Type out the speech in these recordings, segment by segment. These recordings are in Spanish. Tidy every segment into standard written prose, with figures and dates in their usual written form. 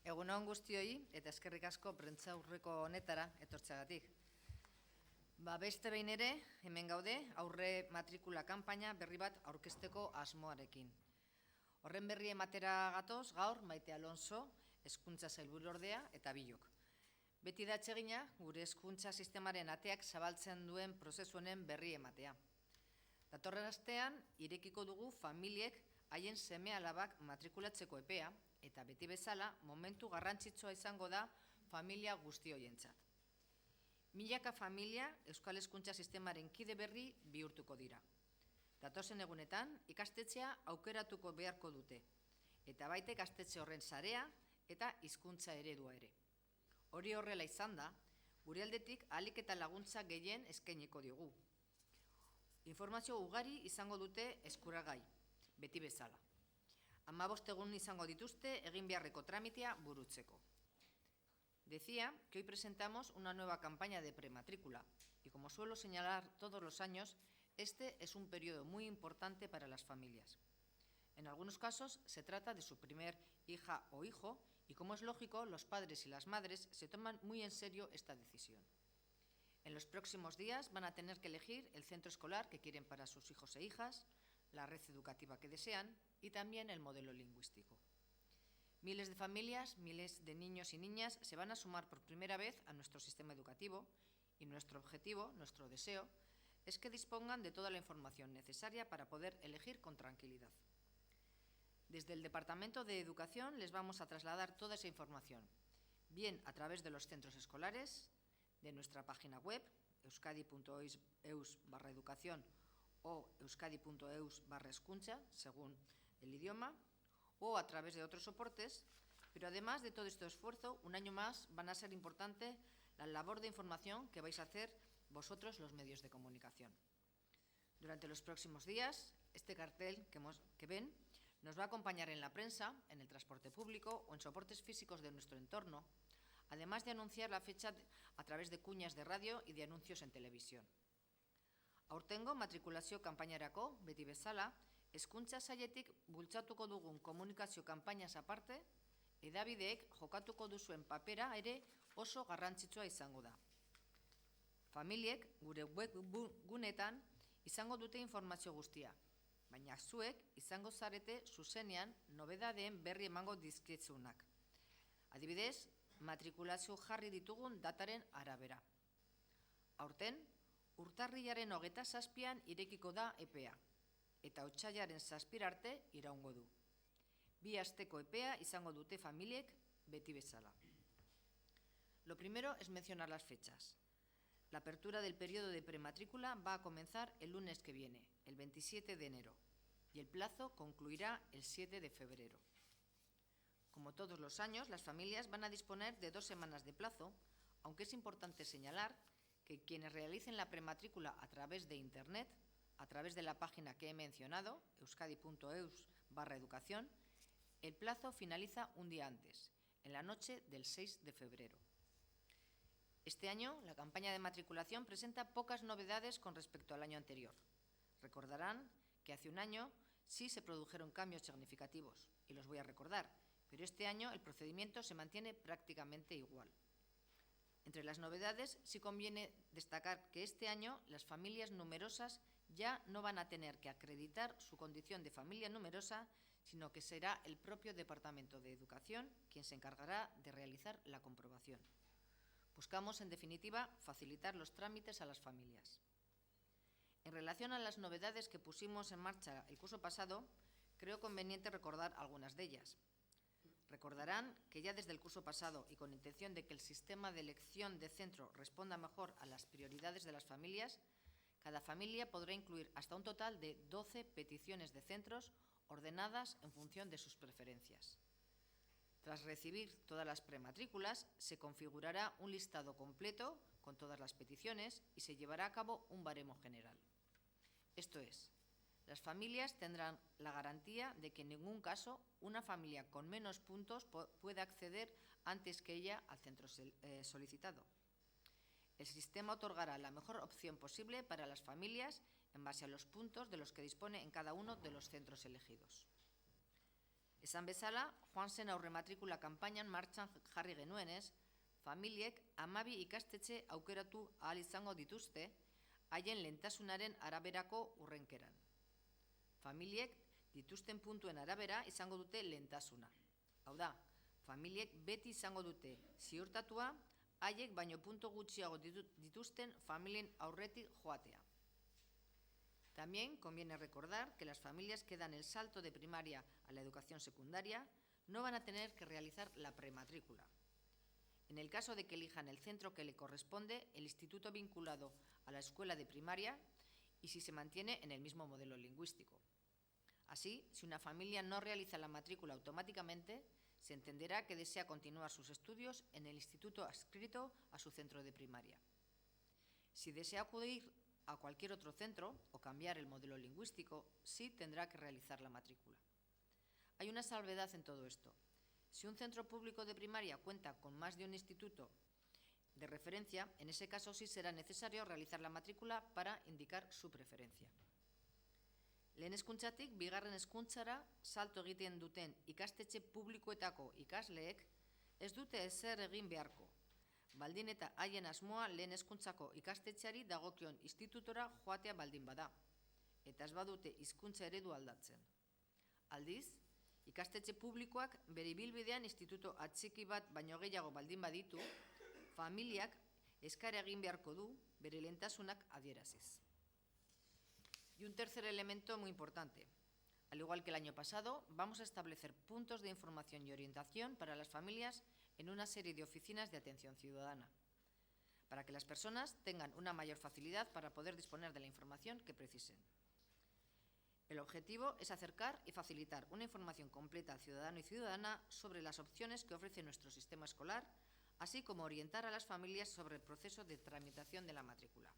Egun on guztioi eta eskerrik asko prentsaurreko honetara etortzeagatik. Beste behin ere, hemen gaude, aurre matrikula kanpaina berri bat aurkezteko asmoarekin. Horren berri ematera gatoz gaur Maite Alonso, Hezkuntza Sailburuordea eta Bilok. Beti da atsegina gure hezkuntza sistemaren ateak zabaltzen duen prozesu honen berri ematea. Datorren astean irekiko dugu familiek haien seme-alabak matrikulatzeko epea, eta beti bezala, momentu garrantzitsua izango da familia guzti horientzat. Milaka familia Euskal Hezkuntza Sistemaren kide berri bihurtuko dira. Datozen egunetan, ikastetxea aukeratuko beharko dute, eta baita ikastetxe horren sarea eta hizkuntza eredua ere. Hori horrela izan da, gure aldetik ahalik eta laguntza gehien eskainiko diogu. Informazio ugari izango dute eskuragai, beti bezala. 15 egun izango dituzte egin beharreko tramitea burutzeko. Decía que hoy presentamos una nueva campaña de prematrícula y, como suelo señalar todos los años, este es un periodo muy importante para las familias. En algunos casos se trata de su primer hija o hijo y, como es lógico, los padres y las madres se toman muy en serio esta decisión. En los próximos días van a tener que elegir el centro escolar que quieren para sus hijos e hijas, la red educativa que desean y también el modelo lingüístico. Miles de familias, miles de niños y niñas se van a sumar por primera vez a nuestro sistema educativo y nuestro objetivo, nuestro deseo, es que dispongan de toda la información necesaria para poder elegir con tranquilidad. Desde el Departamento de Educación les vamos a trasladar toda esa información, bien a través de los centros escolares, de nuestra página web, euskadi.eus/educación o euskadi.eus/hezkuntza, según el idioma, o a través de otros soportes, pero además de todo este esfuerzo, un año más van a ser importante la labor de información que vais a hacer vosotros, los medios de comunicación. Durante los próximos días, este cartel que ven nos va a acompañar en la prensa, en el transporte público o en soportes físicos de nuestro entorno, además de anunciar la fecha a través de cuñas de radio y de anuncios en televisión. Aurtengo matrikulazio kanpainarako, beti bezala, hezkuntza sailetik bultzatuko dugun komunikazio kanpainaz aparte, hedabideek jokatuko duzuen papera ere oso garrantzitsua izango da. Familiek gure webgunetan izango dute informazio guztia, baina zuek izango zarete zuzenean nobedadeen berri emango dizkitzunak. Adibidez, matrikulazio jarri ditugun dataren arabera. Aurten, urtarrilaren 27an irekiko da epea, eta otsailaren 7 arte iraungo du. 2 asteko epea izango dute familiek beti bezala. Lo primero es mencionar las fechas. La apertura del periodo de prematrícula va a comenzar el lunes que viene, el 27 de enero, y el plazo concluirá el 7 de febrero. Como todos los años, las familias van a disponer de 2 semanas de plazo, aunque es importante señalar que quienes realicen la prematrícula a través de Internet, a través de la página que he mencionado, euskadi.eus/educación, el plazo finaliza un día antes, en la noche del 6 de febrero. Este año, la campaña de matriculación presenta pocas novedades con respecto al año anterior. Recordarán que hace un año sí se produjeron cambios significativos, y los voy a recordar, pero este año el procedimiento se mantiene prácticamente igual. Entre las novedades, sí conviene destacar que este año las familias numerosas ya no van a tener que acreditar su condición de familia numerosa, sino que será el propio Departamento de Educación quien se encargará de realizar la comprobación. Buscamos, en definitiva, facilitar los trámites a las familias. En relación a las novedades que pusimos en marcha el curso pasado, creo conveniente recordar algunas de ellas. Recordarán que ya desde el curso pasado y con intención de que el sistema de elección de centro responda mejor a las prioridades de las familias, cada familia podrá incluir hasta un total de 12 peticiones de centros ordenadas en función de sus preferencias. Tras recibir todas las prematrículas, se configurará un listado completo con todas las peticiones y se llevará a cabo un baremo general. Esto es, las familias tendrán la garantía de que en ningún caso una familia con menos puntos pueda acceder antes que ella al centro solicitado. El sistema otorgará la mejor opción posible para las familias en base a los puntos de los que dispone en cada uno de los centros elegidos. Esan bezala, joan zen aurre matrikula kanpainan martxan jarri genuenez, familiek 12 ikastetxe aukeratu ahal izango dituzte haien lehentasunaren araberako hurrenkeran. Familiek dituzten puntuen arabera izango dute lehentasuna. Hau da, familiek beti izango dute ziurtatua haiek baino puntu gutxiago dituzten familien aurretik joatea. También conviene recordar que las familias que dan el salto de primaria a la educación secundaria no van a tener que realizar la prematrícula. En el caso de que elijan el centro que le corresponde, el instituto vinculado a la escuela de primaria y si se mantiene en el mismo modelo lingüístico. Así, si una familia no realiza la matrícula automáticamente, se entenderá que desea continuar sus estudios en el instituto adscrito a su centro de primaria. Si desea acudir a cualquier otro centro o cambiar el modelo lingüístico, sí tendrá que realizar la matrícula. Hay una salvedad en todo esto. Si un centro público de primaria cuenta con más de un instituto de referencia, en ese caso sí será necesario realizar la matrícula para indicar su preferencia. Lehen hezkuntzatik bigarren hezkuntzara salto egiten duten ikastetxe publikoetako ikasleek ez dute ezer egin beharko. Baldin eta haien asmoa lehen hezkuntzako ikastetxeari dagokion institutora joatea baldin bada, eta ez badute hizkuntza eredu aldatzen. Aldiz, ikastetxe publikoak bere ibilbidean instituto atxiki bat baino gehiago baldin baditu, familiak eskara egin beharko du bere lehentasunak adieraziz. Y un tercer elemento muy importante. Al igual que el año pasado, vamos a establecer puntos de información y orientación para las familias en una serie de oficinas de atención ciudadana, para que las personas tengan una mayor facilidad para poder disponer de la información que precisen. El objetivo es acercar y facilitar una información completa al ciudadano y ciudadana sobre las opciones que ofrece nuestro sistema escolar, así como orientar a las familias sobre el proceso de tramitación de la matrícula.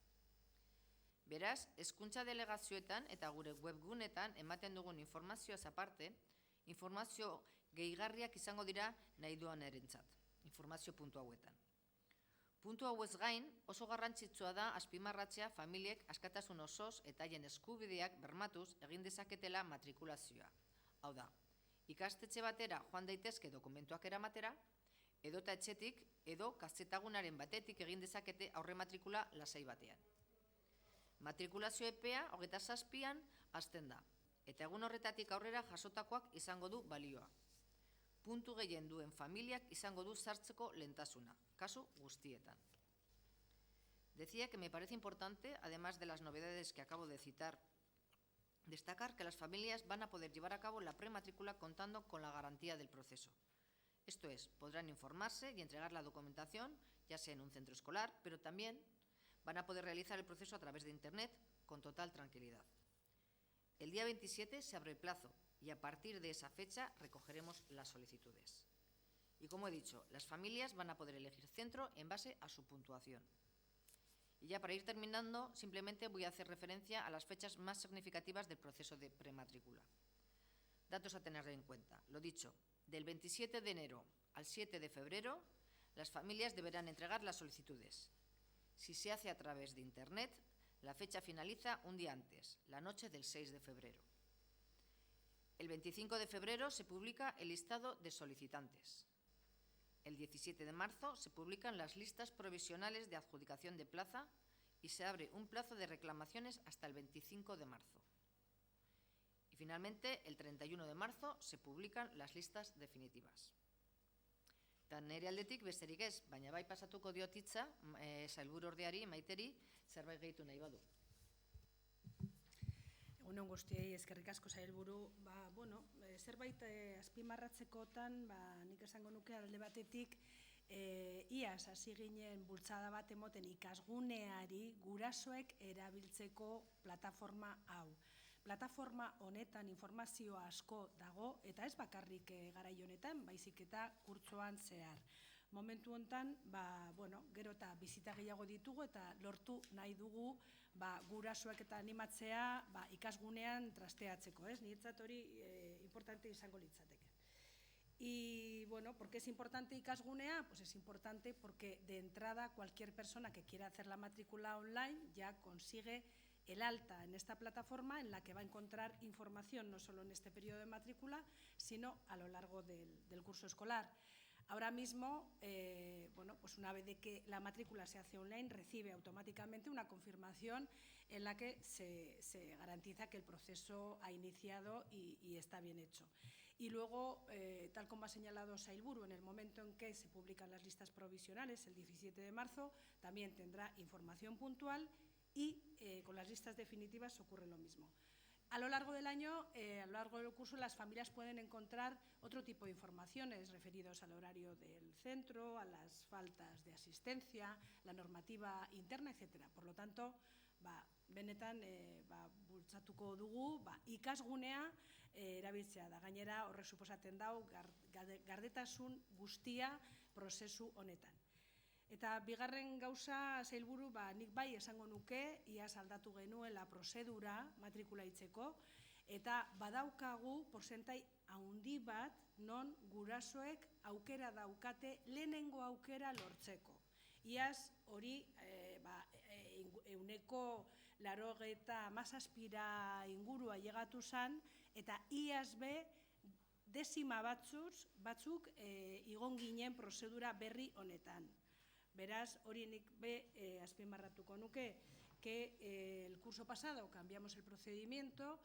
Beraz, hezkuntza delegazioetan eta gure webgunetan ematen dugun informazioaz aparte, informazio gehigarriak izango dira nahi duenarentzat, informazio puntu hauetan. Puntu hauez gain, oso garrantzitsua da azpimarratzea familiek askatasun osoz eta haien eskubideak bermatuz egin dezaketela matrikulazioa. Hau da, ikastetxe batera joan daitezke dokumentuak eramatera, edota etxetik edo kazetagunaren batetik egin dezakete aurre matrikula lasai batean. Matrikulazio epea 27an hasten da, eta egun horretatik aurrera jasotakoak izango du balioa. Puntu gehien duen familiak izango du sartzeko lehentasuna, kasu guztietan. Decía que me parece importante, además de las novedades que acabo de citar, destacar que las familias van a poder llevar a cabo la prematrícula contando con la garantía del proceso. Esto es, podrán informarse y entregar la documentación, ya sea en un centro escolar, pero también van a poder realizar el proceso a través de Internet con total tranquilidad. El día 27 se abre el plazo y a partir de esa fecha recogeremos las solicitudes. Y como he dicho, las familias van a poder elegir centro en base a su puntuación. Y ya para ir terminando, simplemente voy a hacer referencia a las fechas más significativas del proceso de prematrícula. Datos a tener en cuenta. Lo dicho, del 27 de enero al 7 de febrero, las familias deberán entregar las solicitudes. Si se hace a través de Internet, la fecha finaliza un día antes, la noche del 6 de febrero. El 25 de febrero se publica el listado de solicitantes. El 17 de marzo se publican las listas provisionales de adjudicación de plaza y se abre un plazo de reclamaciones hasta el 25 de marzo. Y finalmente, el 31 de marzo se publican las listas definitivas. Eta nire aldetik besterik ez, baina bai pasatuko diot hitza sailburuordeari, Maiteri, zerbait gehitu nahi badu. Egunon guztiei eskerrik asko sailburu, zerbait azpimarratzekotan, nik esango nuke alde batetik iaz hasi ginen bultzada bat emoten ikasguneari gurasoek erabiltzeko plataforma hau. Plataforma honetan informazio asko dago, eta ez bakarrik garai honetan, baizik eta kurtsoan zehar. Momentu honetan, gero eta bizita gehiago ditugu eta lortu nahi dugu gurasoak eta animatzea ikasgunean trasteatzeko, ez? Niretzat hori importante izango litzateke. Y bueno, ¿por qué es importante ikasgunea? Pues es importante porque de entrada cualquier persona que quiera hacer la matrícula online ya consigue el alta en esta plataforma en la que va a encontrar información no solo en este periodo de matrícula, sino a lo largo del curso escolar. Ahora mismo, pues una vez de que la matrícula se hace online, recibe automáticamente una confirmación en la que se garantiza que el proceso ha iniciado y está bien hecho. Y luego, tal como ha señalado Sailburu, en el momento en que se publican las listas provisionales, el 17 de marzo, también tendrá información puntual y con las listas definitivas ocurre lo mismo. A lo largo del año, a lo largo del curso, las familias pueden encontrar otro tipo de informaciones referidos al horario del centro, a las faltas de asistencia, la normativa interna, etc. Por lo tanto, benetan bultzatuko dugu ikasgunea erabiltzea da. Gainera, horrek suposatzen dau gardetasun guztia prozesu honetan. Eta bigarren gauza, Sailburu, nik bai esango nuke, iaz aldatu genuela prozedura matrikulaitzeko, eta badaukagu porzentai handi bat non gurasoek aukera daukate lehenengo aukera lortzeko. Iaz hori 97% ingurua llegatu zen, eta iaz be dezima batzuk igon ginen prozedura berri honetan. Beraz, hori nik azpimarratuko nuke que el curso pasado cambiamos el procedimiento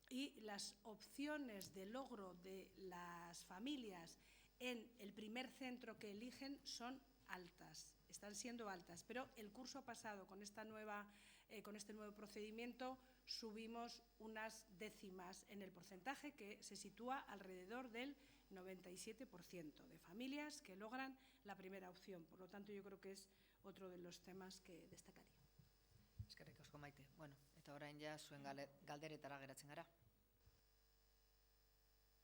y las opciones de logro de las familias en el primer centro que eligen son altas, están siendo altas. Pero el curso pasado, con este nuevo procedimiento, subimos unas décimas en el porcentaje que se sitúa alrededor del 97% de familias que logran la primera opción. Por lo tanto, yo creo que es otro de los temas que destacaría. Eskerrik asko, Maite. Bueno, eta orain ja zuen galderetara geratzen gara.